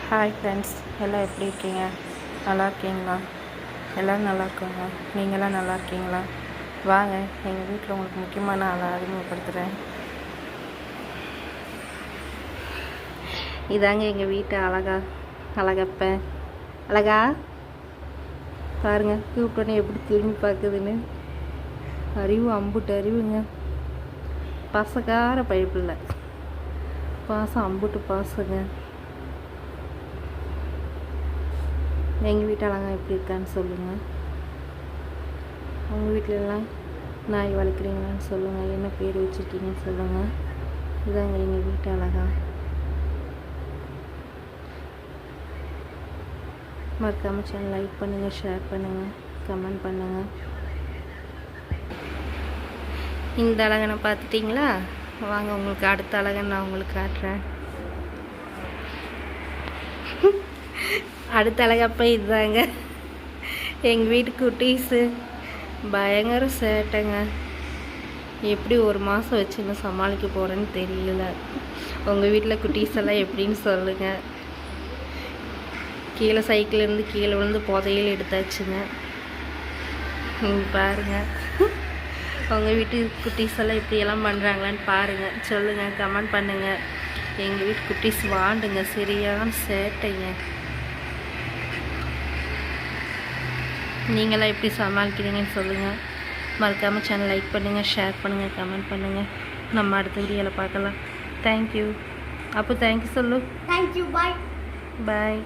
Hi friends, எல்லாம் எப்படி இருக்கீங்க? நல்லா இருக்கீங்களா? எல்லோரும் நல்லா இருக்காங்க. நீங்களாம் நல்லா இருக்கீங்களா? வாங்க, எங்கள் வீட்டில் உங்களுக்கு முக்கியமான ஆளை அறிமுகப்படுத்துகிறேன். இதாங்க எங்கள் வீட்டு அழகப்ப. அழகா பாருங்க, கூப்பிட்டோன்னே எப்படி திரும்பி பார்க்குதுன்னு. அறிவு அம்புட்டு அறிவுங்க. பாசக்கார பைப்பில்லை, பாசம் அம்புட்டு பாசங்க. எங்கள் வீட்டு அழகா எப்படி இருக்கான்னு சொல்லுங்கள். உங்கள் வீட்டிலலாம் நாய் வளர்க்குறீங்களான்னு சொல்லுங்கள். என்ன பேர் வச்சுருக்கீங்கன்னு சொல்லுங்கள். இதாங்க எங்கள் வீட்டு அழகா. மறக்காமல் சேனல் லைக் பண்ணுங்கள், ஷேர் பண்ணுங்கள், கமெண்ட் பண்ணுங்கள். இந்த அழகனை பார்த்துட்டிங்களா? வாங்க, உங்களுக்கு அடுத்த அழகன் நான் உங்களுக்கு காட்டுறேன். அடுத்த அழகப்போ இதுதாங்க எங்கள் வீட்டு குட்டீஸு. பயங்கர சேட்டைங்க. எப்படி ஒரு மாதம் வச்சு இன்னும் சமாளிக்க போகிறேன்னு தெரியல. உங்கள் வீட்டில் குட்டீஸ் எல்லாம் எப்படின்னு சொல்லுங்கள். கீழே சைக்கிள்லேருந்து கீழே விழுந்து புதையல் எடுத்தாச்சுங்க. பாருங்கள், உங்கள் வீட்டு குட்டீஸ் எல்லாம் இப்படியெல்லாம் பண்ணுறாங்களான்னு பாருங்கள், சொல்லுங்கள், கமெண்ட் பண்ணுங்கள். எங்கள் வீட்டு குட்டீஸ் வாண்டுங்க, சரியான சேட்டைங்க. நீங்களாம் எப்படி சமாளிக்கிறீங்கன்னு சொல்லுங்கள். மறக்காமல் சேனல் லைக் பண்ணுங்கள், ஷேர் பண்ணுங்கள், கமெண்ட் பண்ணுங்கள். நம்ம அடுத்த வீடியோவில் பார்க்கலாம். தேங்க்யூ. அப்போ தேங்க்யூ சொல்லு. தேங்க்யூ. பாய். பாய்.